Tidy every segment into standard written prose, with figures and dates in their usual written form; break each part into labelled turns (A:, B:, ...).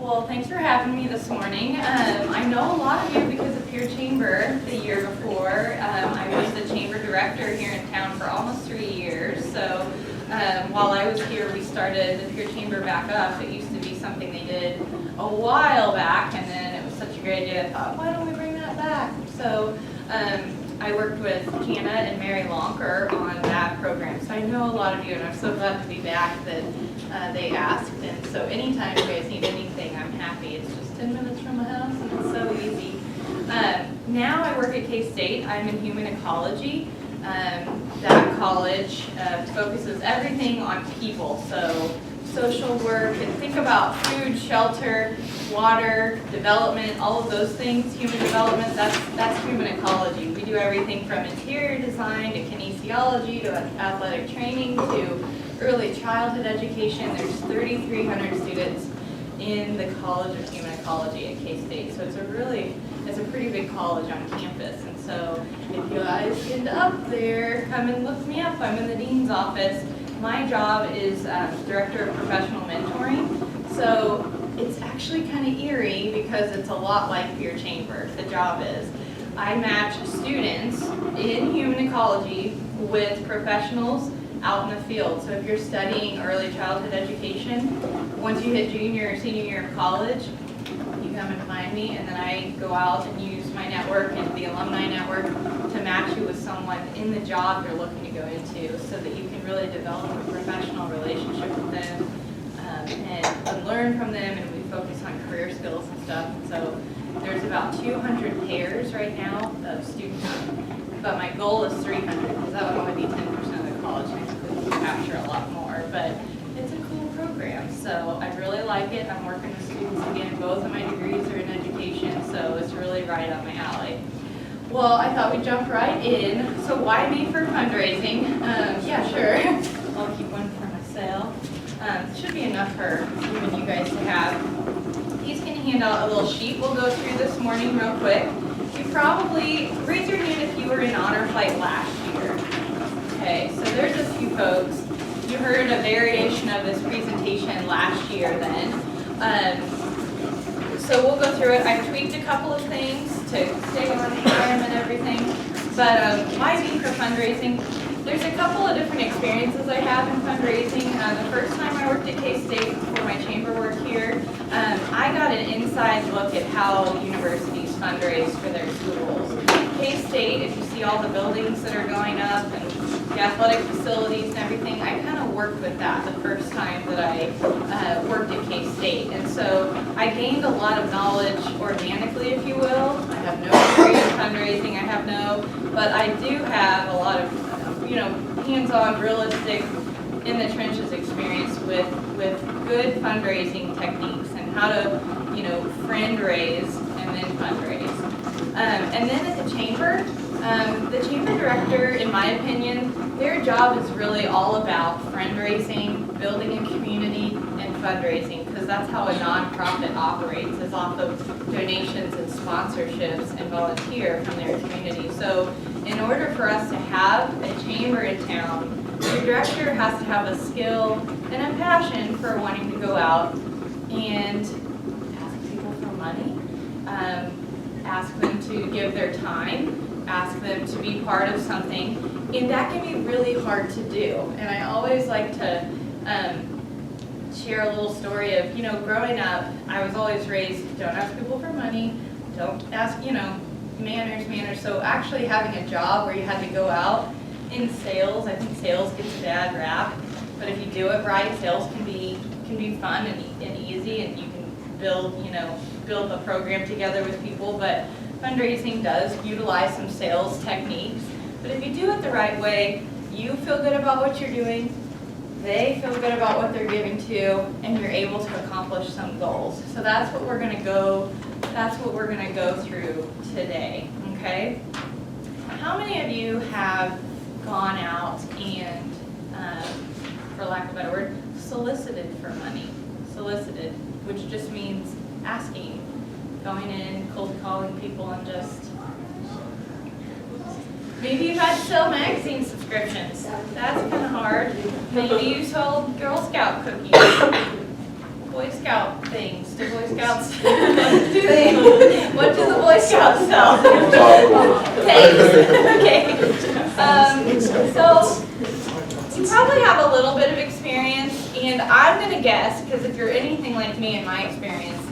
A: Well, thanks for having me this morning. I know a lot of you because of Peer Chamber the year before. I was the chamber director here in town for almost 3 years. So while I was here, we started the Peer Chamber back up. It used to be something they did a while back, and then it was such a great idea. I thought, why don't we bring that back? So I worked with Hannah and Mary Lonker on that program. So I know a lot of you, and I'm so glad to be back that they asked. And so anytime you guys need anything, I'm happy. It's just 10 minutes from my house, and it's so easy. Now I work at K-State. I'm in human ecology. That college focuses everything on people. So social work, and think about food, shelter, water, development, all of those things, human development, that's human ecology. We do everything from interior design to kinesiology to athletic training to early childhood education. There's 3,300 students in the College of Human Ecology at K-State. So it's a pretty big college on campus. And so if you guys end up there, come and look me up. I'm in the dean's office. My job is Director of Professional Mentoring. So it's actually kind of eerie because it's a lot like Peer Chamber. The job is I match students in human ecology with professionals out in the field. So if you're studying early childhood education, once you hit junior or senior year of college, you come and find me, and then I go out and use my network and the alumni network to match you with someone in the job you're looking to go into so that you can really develop a professional relationship with them and learn from them, and we focus on career skills and stuff. And so there's about 200 pairs right now of students, but my goal is 300 because that would only be 10% of the college. We can capture a lot more, but it's a cool program. So I really like it. I'm working with students again. Both of my degrees are in education, so it's really right up my alley. Well, I thought we'd jump right in. So why me for fundraising? Yeah, sure. I'll keep one for myself. Should be enough for even you guys to have. He's going to hand out a little sheet we'll go through this morning real quick. You probably, raise your hand if you were in honor flight last year. Okay, so there's a few folks. You heard a variation of this presentation last year then. So we'll go through it. I've tweaked a couple of things to stay on time and everything. But why me for fundraising? There's a couple of different experiences I have in fundraising. The first time I worked at K-State before my chamber work here, I got an inside look at how universities fundraise for their schools. K-State, if you see all the buildings that are going up and the athletic facilities and everything, I kind of worked with that the first time that I worked at K-State. And so I gained a lot of knowledge organically, if you will. I have no degree in fundraising, but I do have a lot of hands-on, realistic, in the trenches experience with good fundraising techniques and how to, friend raise and then fundraise. And then at the chamber director, in my opinion, their job is really all about friend raising, building a community, and fundraising, because that's how a nonprofit operates, is off of donations and sponsorships and volunteer from their community. So in order for us to have a chamber in town, your director has to have a skill and a passion for wanting to go out and ask people for money, ask them to give their time, ask them to be part of something, and that can be really hard to do. And I always like to share a little story of, growing up, I was always raised, don't ask people for money, don't ask, manners. So actually having a job where you had to go out in sales, I think sales gets a bad rap, but if you do it right, sales can be fun and easy, and you can build a program together with people. But fundraising does utilize some sales techniques. But if you do it the right way, you feel good about what you're doing, they feel good about what they're giving to, and you're able to accomplish some goals. So that's what we're going to go through today, okay? How many of you have gone out and, for lack of a better word, solicited for money? Solicited, which just means asking, going in, cold calling people, and just, maybe you've had to sell magazine subscriptions. That's kind of hard. Maybe you sold Girl Scout cookies. Boy Scout things? Do Boy Scouts, what do the Boy Scouts sell? Thanks. Okay. So you probably have a little bit of experience, and I'm going to guess, because if you're anything like me in my experience,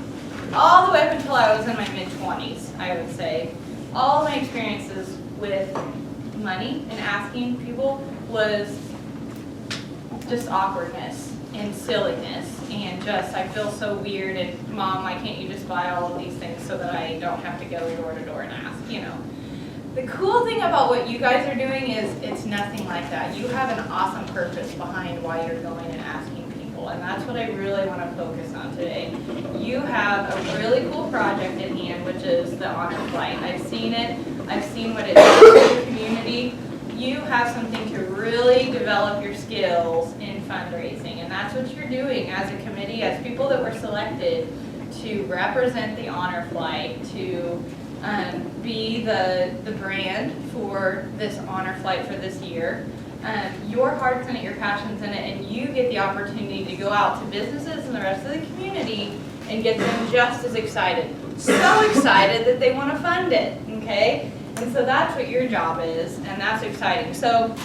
A: all the way up until I was in my mid-20s, I would say, all of my experiences with money and asking people was just awkwardness and silliness and just, I feel so weird, and Mom, why can't you just buy all of these things so that I don't have to go door to door and ask, you know. The cool thing about what you guys are doing is it's nothing like that. You have an awesome purpose behind why you're going and asking people, and that's what I really want to focus on today. You have a really cool project at hand, which is the Honor Flight. I've seen it. I've seen what it does for the community. You have something to really develop your skills in fundraising, and that's what you're doing as a committee, as people that were selected to represent the Honor Flight, to be the brand for this Honor Flight for this year. Your heart's in it, your passion's in it, and you get the opportunity to go out to businesses and the rest of the community and get them just as excited. So excited that they want to fund it, okay? And so that's what your job is, and that's exciting. So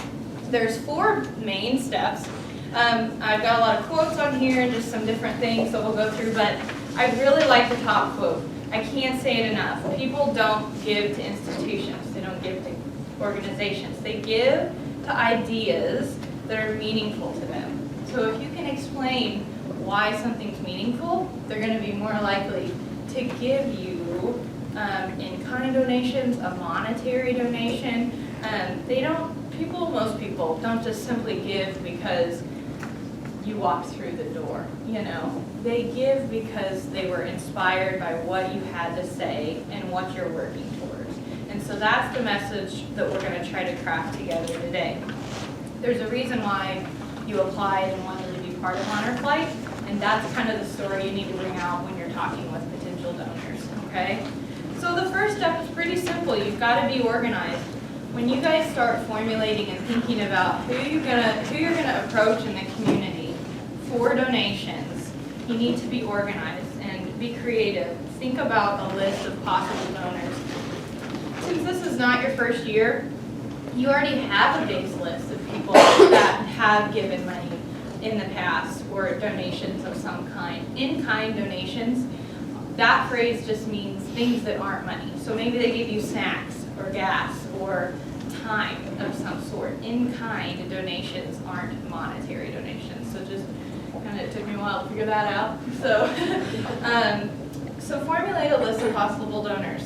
A: there's 4 main steps. I've got a lot of quotes on here and just some different things that we'll go through, but I really like the top quote. I can't say it enough. People don't give to institutions. They don't give to organizations. They give to ideas that are meaningful to them. So if you can explain why something's meaningful, they're going to be more likely to give you in-kind donations, a monetary donation. Most people don't just simply give because you walk through the door, you know. They give because they were inspired by what you had to say and what you're working towards. And so that's the message that we're going to try to craft together today. There's a reason why you applied and wanted to be part of Honor Flight, and that's kind of the story you need to bring out when you're talking with potential donors, okay? So the first step is pretty simple. You've got to be organized. When you guys start formulating and thinking about who you're gonna approach in the community for donations, you need to be organized and be creative. Think about a list of possible donors. Since this is not your first year, you already have a base list of people that have given money in the past or donations of some kind. In-kind donations, that phrase just means things that aren't money. So maybe they give you snacks or gas or time of some sort. In-kind donations aren't monetary donations. So just kind of, it took me a while to figure that out. So formulate a list of possible donors.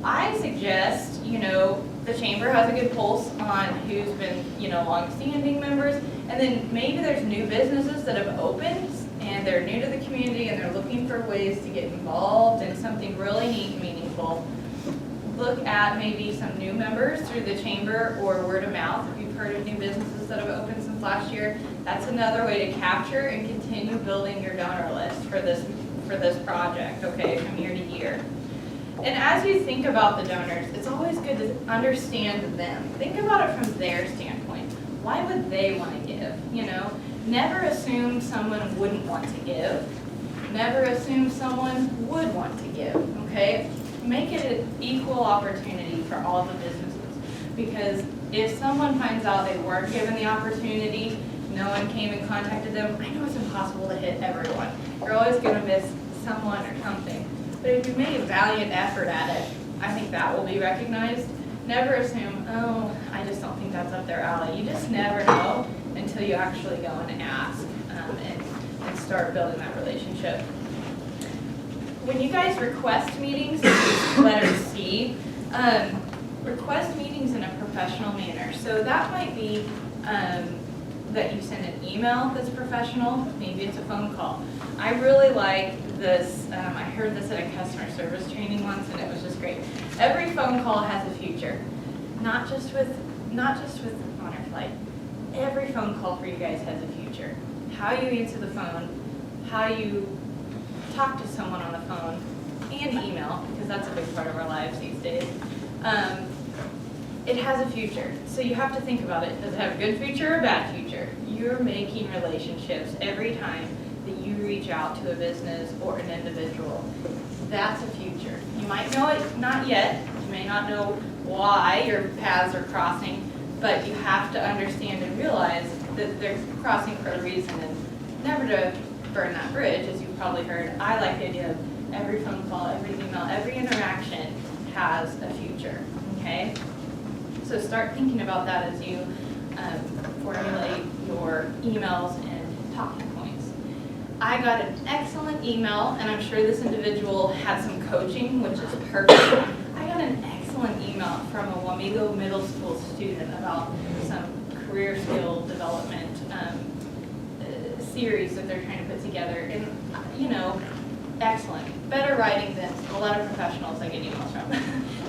A: I suggest, the chamber has a good pulse on who's been, long-standing members, and then maybe there's new businesses that have opened and they're new to the community and they're looking for ways to get involved in something really neat and meaningful. Look at maybe some new members through the chamber or word of mouth. If you've heard of new businesses that have opened since last year, that's another way to capture and continue building your donor list for this project, okay, from year to year. And as you think about the donors, it's always good to understand them. Think about it from their standpoint. Why would they want to give? Never assume someone wouldn't want to give. Never assume someone would want to give, okay? Make it an equal opportunity for all the businesses. Because if someone finds out they weren't given the opportunity, no one came and contacted them, I know it's impossible to hit everyone. You're always going to miss someone or something. But if you made a valiant effort at it, I think that will be recognized. Never assume, oh, I just don't think that's up their alley. You just never know until you actually go and ask and start building that relationship. When you guys request meetings, letter C, request meetings in a professional manner. So that might be that you send an email that's professional, maybe it's a phone call. I really like this, I heard this at a customer service training once and it was just great. Every phone call has a future, not just with Honor Flight. Every phone call for you guys has a future. How you answer the phone, how you talk to someone on the phone, and email, because that's a big part of our lives these days. It has a future, so you have to think about it. Does it have a good future or a bad future? You're making relationships every time that you reach reach out to a business or an individual. That's a future. You might know it, not yet. You may not know why your paths are crossing, but you have to understand and realize that they're crossing for a reason, and never to burn that bridge. As you've probably heard, I like the idea of every phone call, every email, every interaction has a future, okay? So start thinking about that as you formulate your emails and talking points. I got an excellent email, and I'm sure this individual had some coaching, which is perfect. I got an excellent email from a Wamego Middle School student about some career skill development series that they're trying to put together. And, you know, excellent. Better writing than a lot of professionals I get emails from.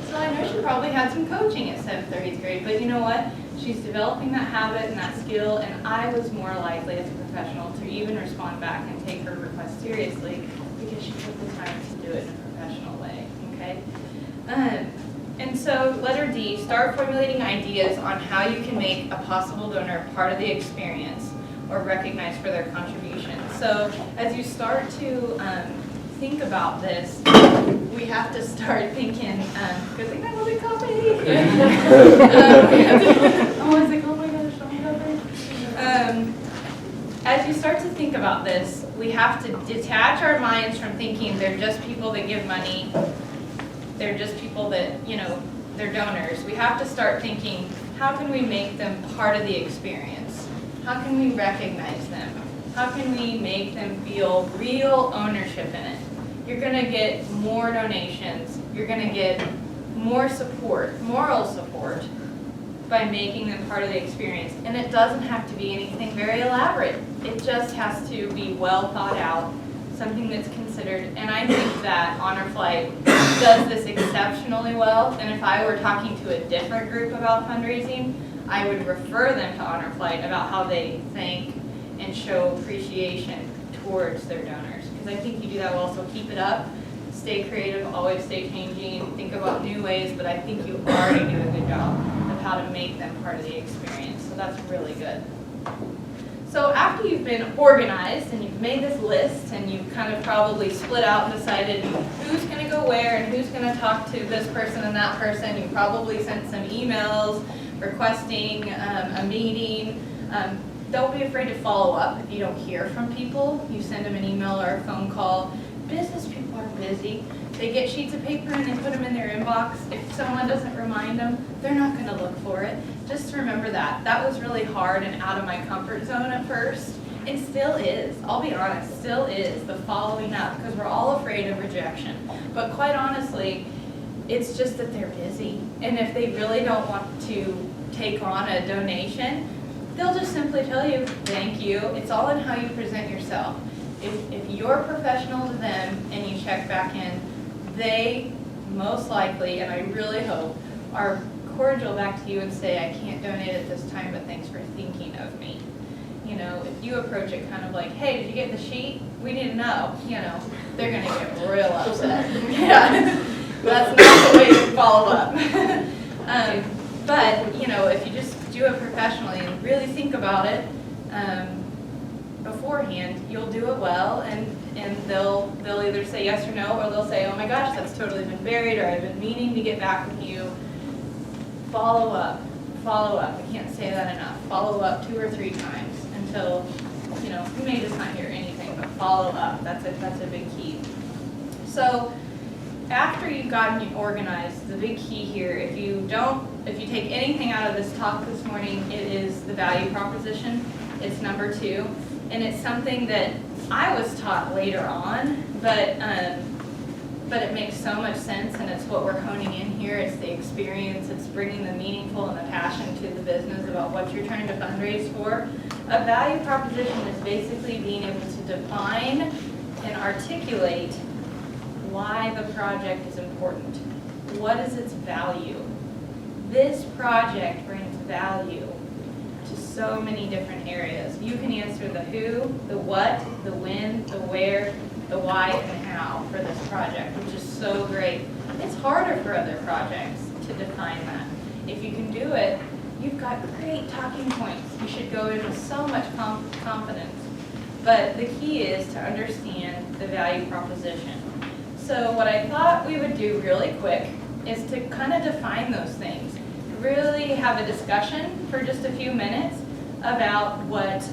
A: So I know she probably had some coaching at 7th or 8th grade, but you know what? She's developing that habit and that skill, and I was more likely as a professional to even respond back and take her request seriously because she took the time to do it in a professional way, okay? And so letter D, start formulating ideas on how you can make a possible donor part of the experience or recognized for their contribution. So as you start to think about this, we have to start thinking, good thing I love a coffee. Oh, is it called? Oh my gosh, as you start to think about this, we have to detach our minds from thinking they're just people that give money, they're just people that, you know, they're donors. We have to start thinking, how can we make them part of the experience? How can we recognize them? How can we make them feel real ownership in it? You're going to get more donations. You're going to get more support, moral support, by making them part of the experience. And it doesn't have to be anything very elaborate. It just has to be well thought out, something that's considered. And I think that Honor Flight does this exceptionally well. And if I were talking to a different group about fundraising, I would refer them to Honor Flight about how they thank and show appreciation towards their donors. Because I think you do that well, so keep it up. Stay creative, always stay changing, think about new ways, but I think you already do a good job of how to make them part of the experience. So that's really good. So after you've been organized and you've made this list and you've kind of probably split out and decided who's going to go where and who's going to talk to this person and that person, you probably sent some emails requesting a meeting. Don't be afraid to follow up if you don't hear from people. You send them an email or a phone call. Business people are busy. They get sheets of paper and they put them in their inbox. If someone doesn't remind them, they're not going to look for it. Just remember that. That was really hard and out of my comfort zone at first. And still is. I'll be honest, still is, the following up, because we're all afraid of rejection. But quite honestly, it's just that they're busy. And if they really don't want to take on a donation, they'll just simply tell you, thank you. It's all in how you present yourself. If you're professional to them and you check back in, they most likely, and I really hope, are cordial back to you and say, I can't donate at this time, but thanks for thinking of me. You know, if you approach it kind of like, hey, did you get the sheet? We need to know. You know, they're going to get real upset. Yeah, that's not the way to follow up. But, you know, if you just do it professionally and really think about it beforehand, you'll do it well, and they'll either say yes or no, or they'll say, oh my gosh, that's totally been buried, or I've been meaning to get back with you. Follow up. Follow up. I can't say that enough. Follow up 2 or 3 times until, you know, you may just not hear anything, but follow up. That's a big key. So after you've gotten organized, the big key here, if you take anything out of this talk this morning, it is the value proposition. It's number 2, and it's something that I was taught later on, but it makes so much sense, and it's what we're honing in here. It's the experience. It's bringing the meaningful and the passion to the business about what you're trying to fundraise for. A value proposition is basically being able to define and articulate why the project is important. What is its value? This project brings value to so many different areas. You can answer the who, the what, the when, the where, the why, and the how for this project, which is so great. It's harder for other projects to define that. If you can do it, you've got great talking points. You should go in with so much confidence. but the key is to understand the value proposition. So what I thought we would do really quick is to kind of define those things. Really have a discussion for just a few minutes about what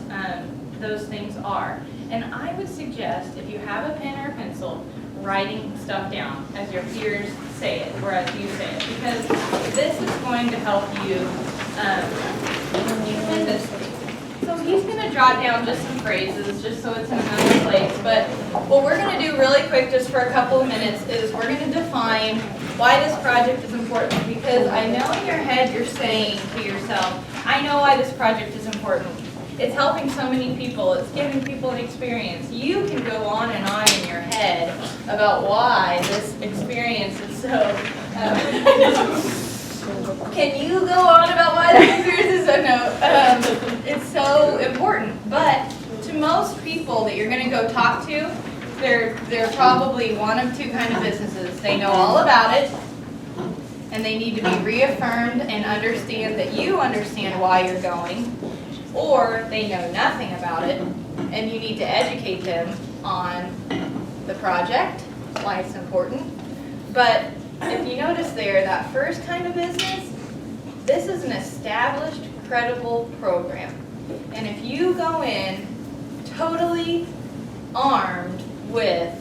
A: those things are. And I would suggest, if you have a pen or a pencil, writing stuff down as your peers say it, or as you say it, because this is going to help you tremendously. So he's going to jot down just some phrases, just so it's in another place. But what we're going to do really quick, just for a couple of minutes, is we're going to define why this project is important. Because I know in your head you're saying to yourself, I know why this project is important. It's helping so many people. It's giving people an experience. You can go on and on in your head about why this experience is so... Can you go on about why this experience is so... No. It's so important. But to most people that you're going to go talk to, they're probably one of two kind of businesses. They know all about it, and they need to be reaffirmed and understand that you understand why you're going. Or they know nothing about it, and you need to educate them on the project, why it's important. But if you notice there, that first kind of business, this is an established, credible program. And if you go in totally armed with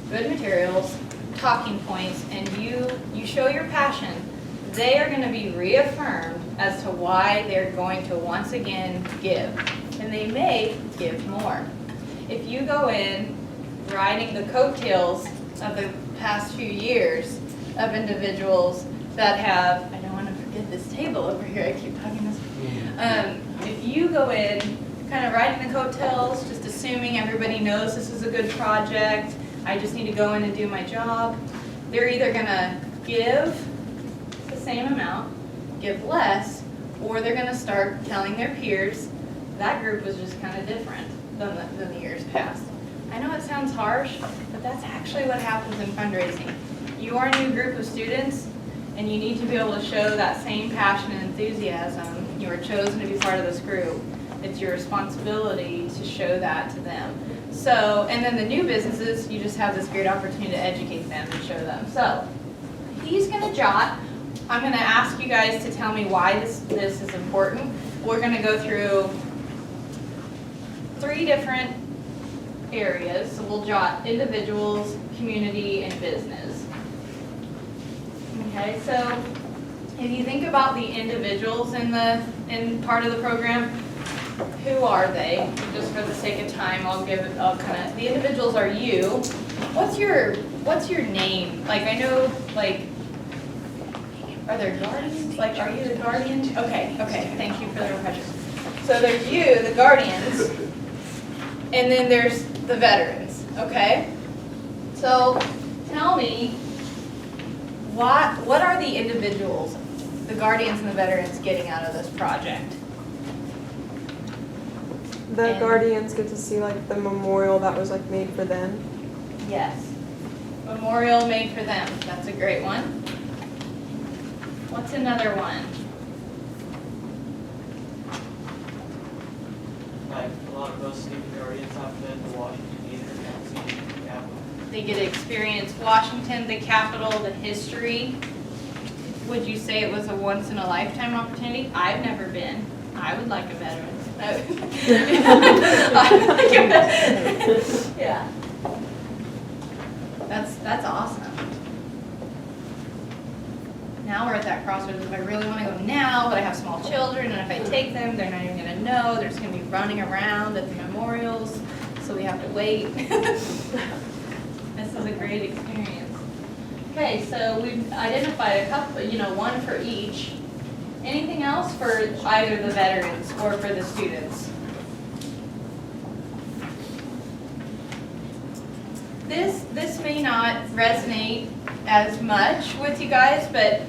A: good materials, talking points, and you show your passion, they are going to be reaffirmed as to why they're going to once again give. And they may give more. If you go in riding the coattails of the past few years of individuals that have, I don't want to forget this table over here, I keep talking this. If you go in kind of riding the coattails, just assuming everybody knows this is a good project, I just need to go in and do my job, they're either going to give the same amount, give less, or they're going to start telling their peers that group was just kind of different than the years past. I know it sounds harsh, but that's actually what happens in fundraising. You are a new group of students, and you need to be able to show that same passion and enthusiasm. You were chosen to be part of this group. It's your responsibility to show that to them. So, and then the new businesses, you just have this great opportunity to educate them and show them. So, he's going to jot. I'm going to ask you guys to tell me why this is important. We're going to go through 3 different areas. So we'll jot individuals, community, and business. Okay, so if you think about the individuals in part of the program, who are they? Just for the sake of time, I'll kind of, the individuals are you. What's your name? Like, I know, like, are there guardians? Like, are you the guardian? Okay, thank you for the refresher. So there's you, the guardians, and then there's the veterans, okay? So tell me, what are the individuals, the guardians and the veterans, getting out of this project?
B: The guardians get to see like the memorial that was like made for them.
A: Yes. Memorial made for them. That's a great one. What's another one?
C: Like a lot of us student guardians have been to Washington either, the Capitol.
A: They get to experience Washington, the Capitol, the history. Would you say it was a once in a lifetime opportunity? I've never been. I would like a veteran. Yeah. That's awesome. Now we're at that crossroads. If I really want to go now, but I have small children, and if I take them, they're not even going to know. They're just going to be running around at the memorials, so we have to wait. This is a great experience. Okay, so we've identified a couple, one for each. Anything else for either the veterans or for the students? This may not resonate as much with you guys, but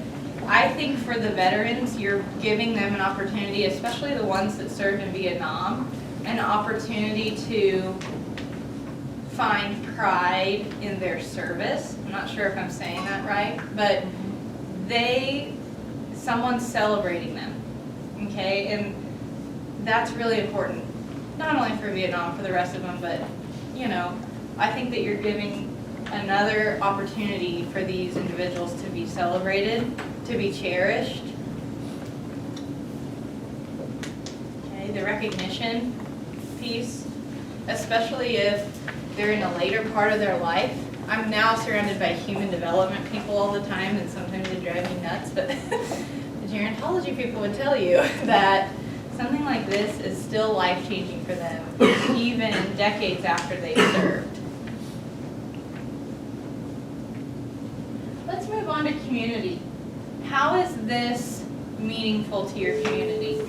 A: I think for the veterans, you're giving them an opportunity, especially the ones that served in Vietnam, an opportunity to find pride in their service. I'm not sure if I'm saying that right, but someone's celebrating them, okay? And that's really important. not only for Vietnam, for the rest of them, but, you know, I think that you're giving another opportunity for these individuals to be celebrated, to be cherished. Okay, the recognition piece, especially if they're in a later part of their life. I'm now surrounded by human development people all the time, and sometimes they drive me nuts, but the gerontology people would tell you that something like this is still life-changing for them, even decades after they've served. Let's move on to community. How is this meaningful to your community?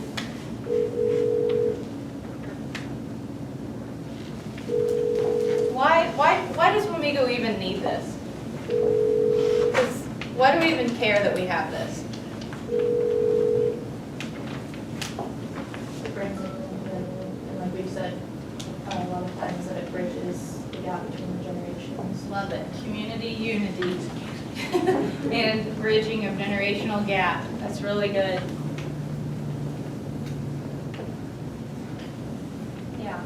A: Why does Wamego even need this? Why do we even care that we have this?
D: It brings it and like we've said a lot of times, that it bridges the gap between the generations.
A: Love it. Community unity and bridging of generational gap. That's really good. Yeah.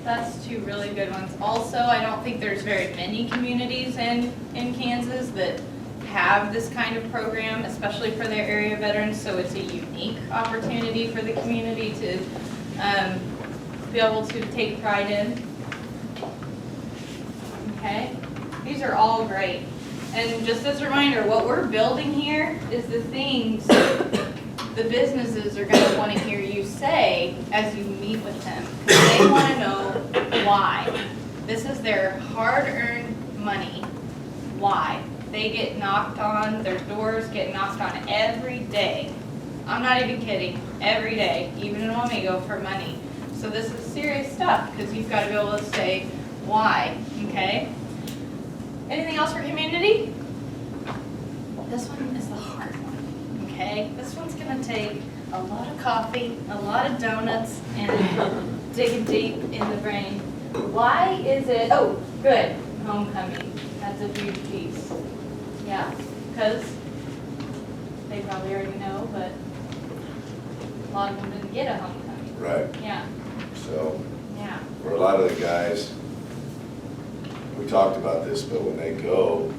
A: That's two really good ones. Also, I don't think there's very many communities in Kansas that have this kind of program, especially for their area veterans, so it's a unique opportunity for the community to be able to take pride in. Okay, these are all great. And just as a reminder, what we're building here is the things the businesses are going to want to hear you say as you meet with them, because they want to know why. This is their hard-earned money. Why? They get knocked on, their doors get knocked on every day. I'm not even kidding, every day, even in Wamego, for money. So this is serious stuff, because you've got to be able to say why, okay? Anything else for community? This one is the hard one, okay? This one's gonna take a lot of coffee, a lot of donuts, and digging deep in the brain. Why is it, oh, good, homecoming. That's a huge piece. Yeah, because they probably already know, but a lot of them didn't get a homecoming.
E: Right.
A: Yeah,
E: So
A: yeah.
E: for a lot of the guys, we talked about this, but when they go,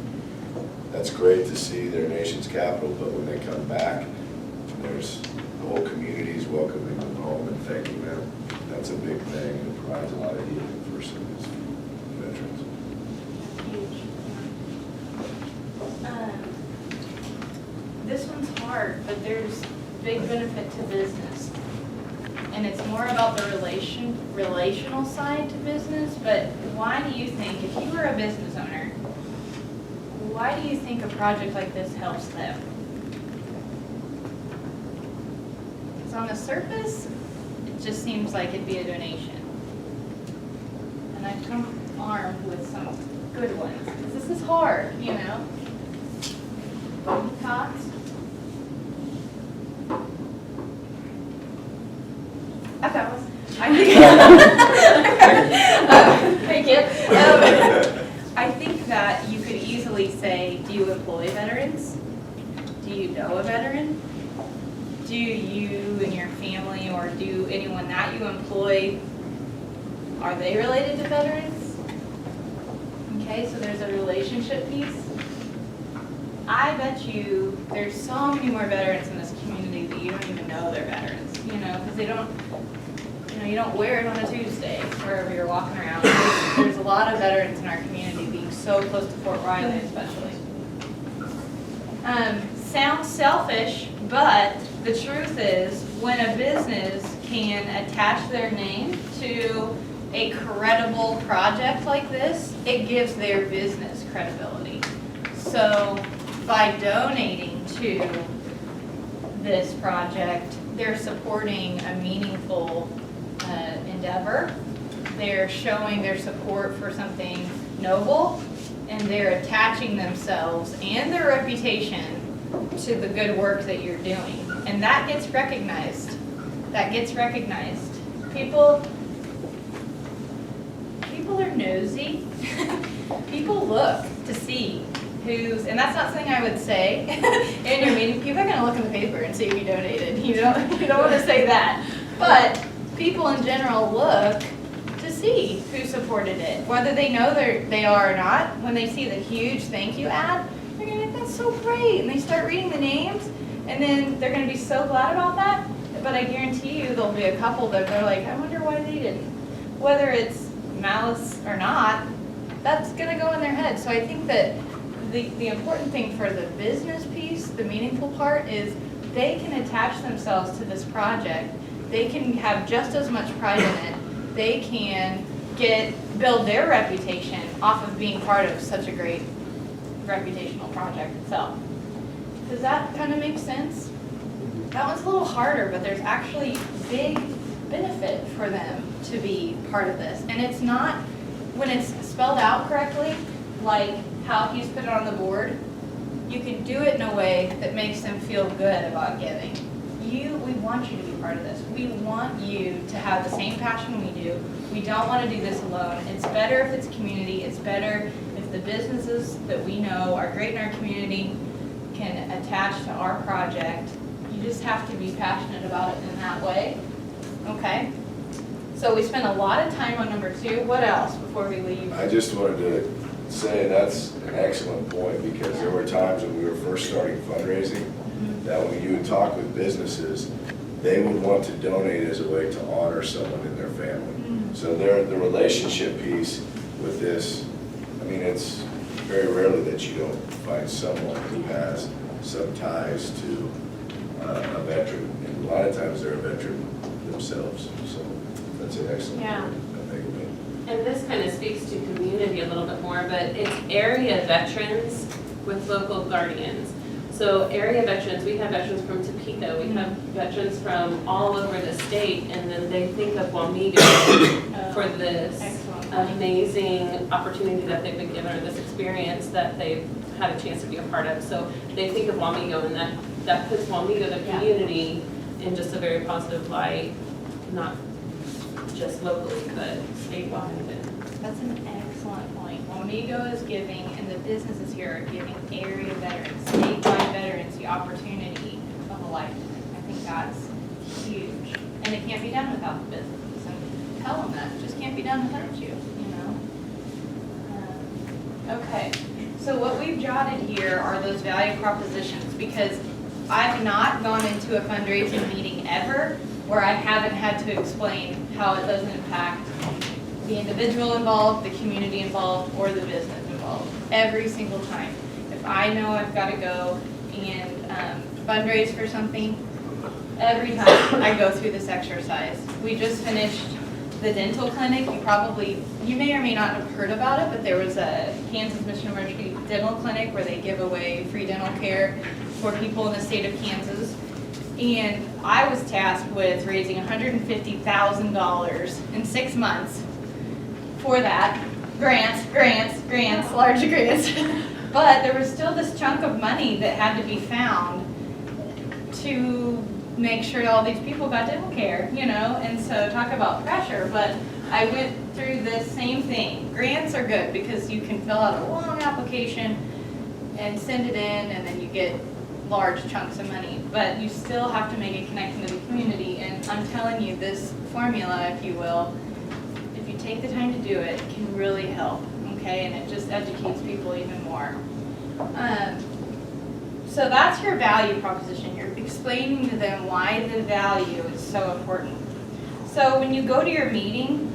E: that's great to see their nation's capital, but when they come back, there's the whole community's welcoming them home and thanking them. That's a big thing, and it provides a lot of healing for some of these veterans.
A: Huge. This one's hard, but there's big benefit to business. And it's more about the relational side to business, but why do you think, if you were a business owner, why do you think a project like this helps them? Because on the surface, it just seems like it'd be a donation. And I've come armed with some good ones, because this is hard, you know? Any thoughts? I thought was, thank you. I think that you could easily say, do you employ veterans? Do you know a veteran? Do you and your family, or do anyone that you employ, are they related to veterans? Okay, so there's a relationship piece. I bet you there's so many more veterans in this community that you don't even know they're veterans, you know, because they don't, you don't wear it on a Tuesday wherever you're walking around. There's a lot of veterans in our community, being so close to Fort Riley especially. Sounds selfish, but the truth is, when a business can attach their name to a credible project like this, it gives their business credibility. So by donating to this project, they're supporting a meaningful endeavor. They're showing their support for something noble, and they're attaching themselves and their reputation to the good work that you're doing. And that gets recognized. That gets recognized. People are nosy. People look to see and that's not something I would say in your meeting. People are gonna look in the paper and see if you donated. You don't wanna say that. But people in general look to see who supported it. Whether they know they are or not, when they see the huge thank you ad, they're gonna be like, that's so great. And they start reading the names, and then they're gonna be so glad about that. But I guarantee you there'll be a couple that they're like, I wonder why they didn't. Whether it's malice or not, that's gonna go in their head. So I think that the important thing for the business piece, the meaningful part, is they can attach themselves to this project. They can have just as much pride in it. They can build their reputation off of being part of such a great reputational project itself. Does that kind of make sense? That one's a little harder, but there's actually big benefit for them to be part of this. And it's not, when it's spelled out correctly, like how he's put it on the board, you can do it in a way that makes them feel good about giving. We want you to be part of this. We want you to have the same passion we do. We don't want to do this alone. It's better if it's community. It's better if the businesses that we know are great in our community can attach to our project. You just have to be passionate about it in that way. Okay? So we spent a lot of time on number 2. What else before we leave?
E: I just wanted to say that's an excellent point, because there were times when we were first starting fundraising that when you would talk with businesses, they would want to donate as a way to honor someone in their family. So the relationship piece with this, I mean, it's very rarely that you don't find someone who has some ties to a veteran, and a lot of times they're a veteran themselves. So that's an excellent point that Megan made.
F: And this kind of speaks to community a little bit more, but it's area veterans with local guardians. So area veterans, we have veterans from Topeka, we have veterans from all over the state, and then they think of Wamego for this amazing opportunity that they've been given, or this experience that they've had a chance to be a part of. So they think of Wamego, and that puts Wamego, the community, in just a very positive light, not just locally, but statewide.
A: That's an excellent point. Wamego is giving, and the businesses here are giving area veterans, statewide veterans, the opportunity of a lifetime. I think that's huge. And it can't be done without the businesses. And tell them that. It just can't be done without you, Okay. So what we've jotted here are those value propositions, because I've not gone into a fundraising meeting ever where I haven't had to explain how it doesn't impact the individual involved, the community involved, or the business involved. Every single time. If I know I've got to go and fundraise for something, every time I go through this exercise. We just finished the dental clinic. You may or may not have heard about it, but there was a Kansas Mission University dental clinic where they give away free dental care for people in the state of Kansas. And I was tasked with raising $150,000 in 6 months for that. Grants, large grants. But there was still this chunk of money that had to be found to make sure all these people got dental care, and so talk about pressure. But I went through the same thing. Grants are good because you can fill out a long application and send it in, and then you get large chunks of money, but you still have to make a connection to the community. And I'm telling you, this formula, if you will, if you take the time to do it, can really help, okay? And it just educates people even more. So that's your value proposition. You're explaining to them why the value is so important. So when you go to your meeting,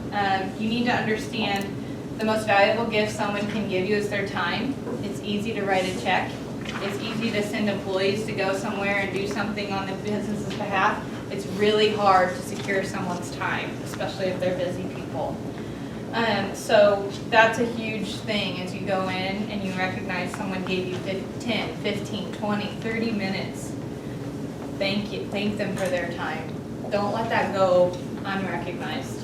A: you need to understand the most valuable gift someone can give you is their time. It's easy to write a check. It's easy to send employees to go somewhere and do something on the business's behalf. It's really hard to secure someone's time, especially if they're busy people. So that's a huge thing as you go in and you recognize someone gave you 10, 15, 20, 30 minutes. Thank them for their time. Don't let that go unrecognized.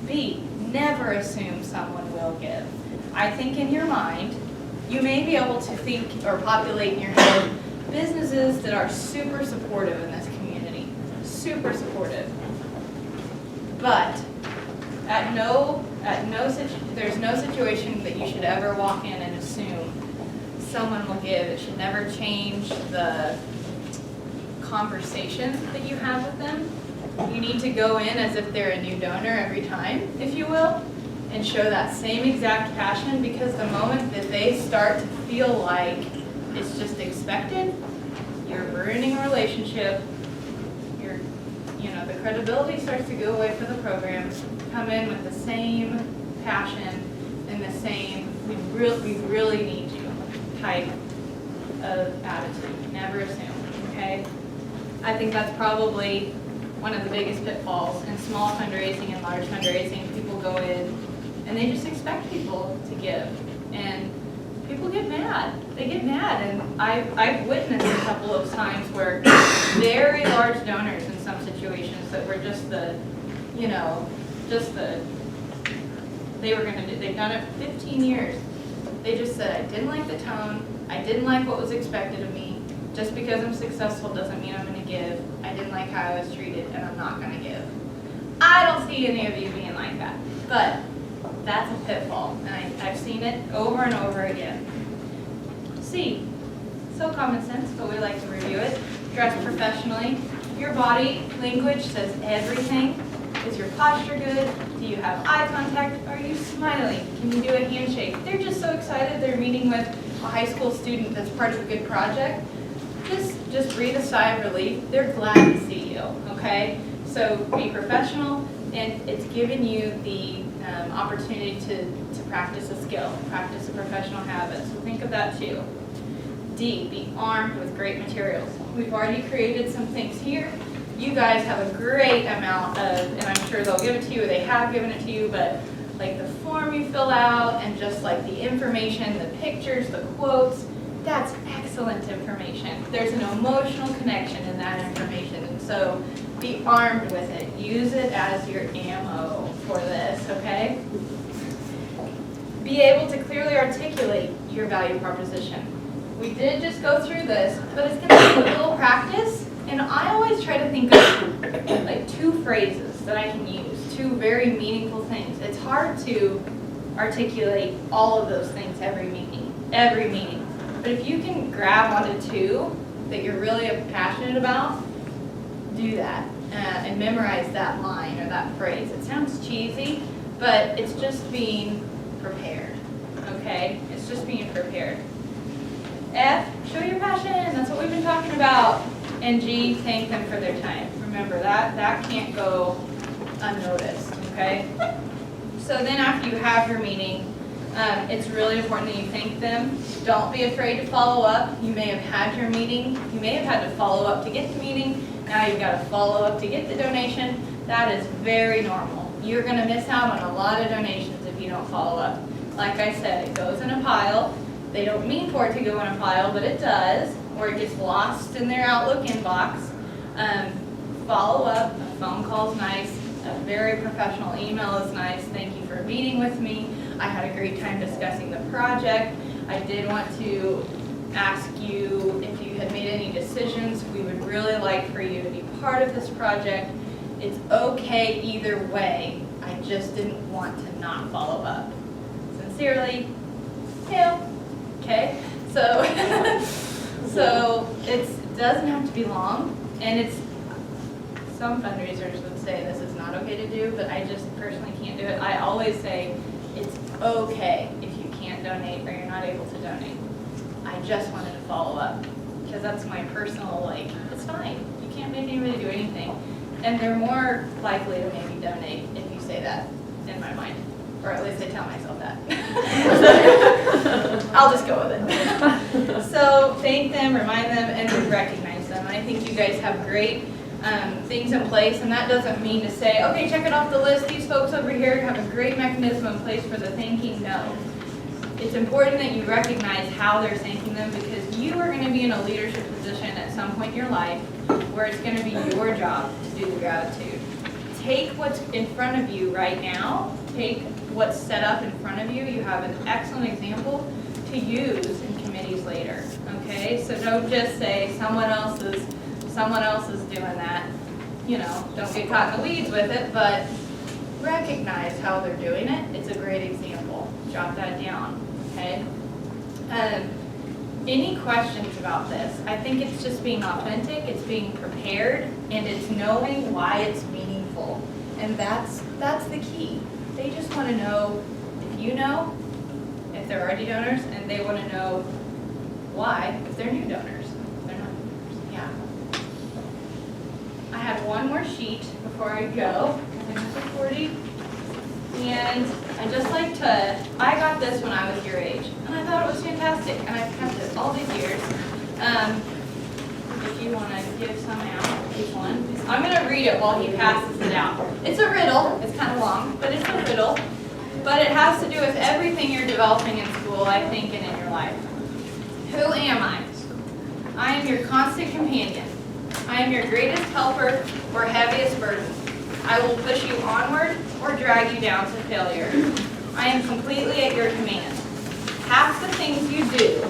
A: B, never assume someone will give. I think in your mind, you may be able to think or populate in your head businesses that are super supportive in this community. Super supportive. But there's no situation that you should ever walk in and assume someone will give, it should never change the conversation that you have with them. You need to go in as if they're a new donor every time, if you will, and show that same exact passion, because the moment that they start to feel like it's just expected, you're ruining a relationship. The credibility starts to go away for the program. Come in with the same passion and the same, we really need you type of attitude. Never assume, okay? I think that's probably one of the biggest pitfalls in small fundraising and large fundraising. People go in and they just expect people to give, and people get mad. They get mad, and I've witnessed a couple of times where very large donors in some situations that were they've done it for 15 years. They just said, I didn't like the tone, I didn't like what was expected of me. Just because I'm successful doesn't mean I'm gonna give. I didn't like how I was treated, and I'm not gonna give. I don't see any of you being like that, but that's a pitfall, and I've seen it over and over again. C, so common sense, but we like to review it. Dress professionally. Your body language says everything. Is your posture good? Do you have eye contact? Are you smiling? Can you do a handshake? They're just so excited they're meeting with a high school student that's part of a good project. Just breathe a sigh of relief. They're glad to see you, okay? So be professional, and it's given you the opportunity to practice a skill, practice a professional habit. So think of that too. D, be armed with great materials. We've already created some things here. You guys have a great amount of, and I'm sure they'll give it to you, or they have given it to you, but like the form you fill out and just like the information, the pictures, the quotes, that's excellent information. There's an emotional connection in that information, and so be armed with it. Use it as your ammo for this, okay? Be able to clearly articulate your value proposition. We did just go through this, but it's going to be a little practice, and I always try to think of like 2 phrases that I can use, 2 very meaningful things. It's hard to articulate all of those things every meeting. But if you can grab onto 2 that you're really passionate about, do that and memorize that line or that phrase. It sounds cheesy, but it's just being prepared, okay? It's just being prepared. F, show your passion. That's what we've been talking about. And G, thank them for their time. Remember, that can't go unnoticed, okay? So then after you have your meeting, it's really important that you thank them. Don't be afraid to follow up. You may have had your meeting. You may have had to follow up to get the meeting. Now you've got to follow up to get the donation. That is very normal. You're going to miss out on a lot of donations if you don't follow up. Like I said, it goes in a pile. They don't mean for it to go in a pile, but it does, or it gets lost in their Outlook inbox. Follow up. A phone call is nice. A very professional email is nice. Thank you for meeting with me. I had a great time discussing the project. I did want to ask you if you had made any decisions. We would really like for you to be part of this project. It's okay either way. I just didn't want to not follow up. Sincerely, Tim. Okay, so it doesn't have to be long, and some fundraisers would say this is not okay to do, but I just personally can't do it. I always say it's okay if you can't donate or you're not able to donate. I just wanted to follow up because that's my personal, it's fine. You can't make anybody do anything. And they're more likely to maybe donate if you say that, in my mind. Or at least I tell myself that. I'll just go with it. So thank them, remind them, and recognize them. And I think you guys have great things in place, and that doesn't mean to say, okay, check it off the list. These folks over here have a great mechanism in place for the thanking. No. It's important that you recognize how they're thanking them, because you are going to be in a leadership position at some point in your life where it's going to be your job to do the gratitude. Take what's in front of you right now. Take what's set up in front of you. You have an excellent example to use in committees later. Okay, so don't just say someone else is doing that. Don't get caught in the weeds with it, but recognize how they're doing it. It's a great example. Jot that down. Okay. any questions about this. I think it's just being authentic, it's being prepared, and it's knowing why it's meaningful. And that's the key. They just want to know if you know, if they're already donors, and they want to know why, if they're new donors. If they're not donors, yeah. I have one more sheet before I go. I have the 40. And I just like to, I got this when I was your age, and I thought it was fantastic, and I've kept it all these years. If you want to give some out, keep one. I'm going to read it while he passes it out. It's a riddle. It's kind of long, but it's a riddle. But it has to do with everything you're developing in school, I think, and in your life. Who am I? I am your constant companion. I am your greatest helper or heaviest burden. I will push you onward or drag you down to failure. I am completely at your command. Half the things you do,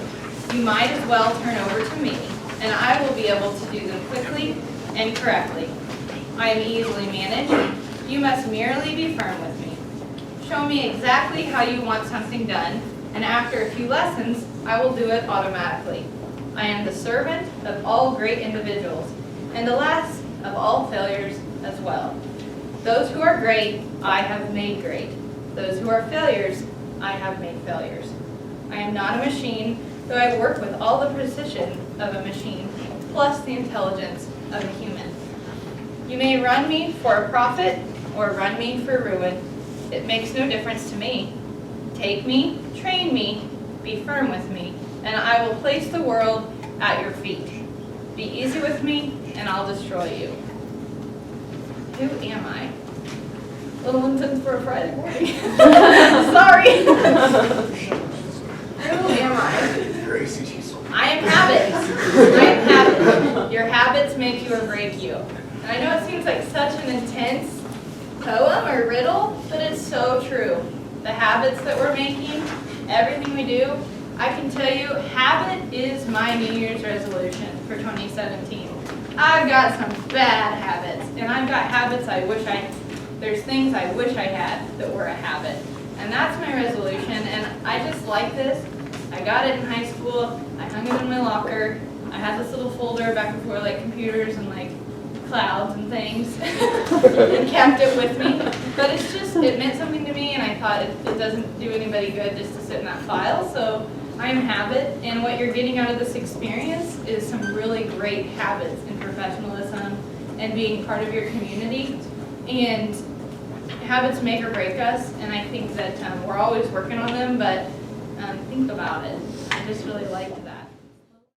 A: you might as well turn over to me, and I will be able to do them quickly and correctly. I am easily managed. You must merely be firm with me. Show me exactly how you want something done, and after a few lessons, I will do it automatically. I am the servant of all great individuals, and alas, of all failures as well. Those who are great, I have made great. Those who are failures, I have made failures. I am not a machine, though I work with all the precision of a machine, plus the intelligence of a human. You may run me for a profit or run me for ruin. It makes no difference to me. Take me, train me, be firm with me, and I will place the world at your feet. Be easy with me, and I'll destroy you. Who am I? Little intense for a Friday morning. Sorry. Who am I?
E: Gracie, she's so.
A: I am habits. I am habits. Your habits make you or break you. And I know it seems like such an intense poem or riddle, but it's so true. The habits that we're making, everything we do, I can tell you, habit is my New Year's resolution for 2017. I've got some bad habits, and I've got habits there's things I wish I had that were a habit. And that's my resolution, and I just like this. I got it in high school, I hung it in my locker, I had this little folder back before like computers and like clouds and things, and kept it with me. But it's just, it meant something to me, and I thought it doesn't do anybody good just to sit in that file, so I'm habit, and what you're getting out of this experience is some really great habits in professionalism and being part of your community. And habits make or break us, and I think that we're always working on them, but think about it. I just really liked that.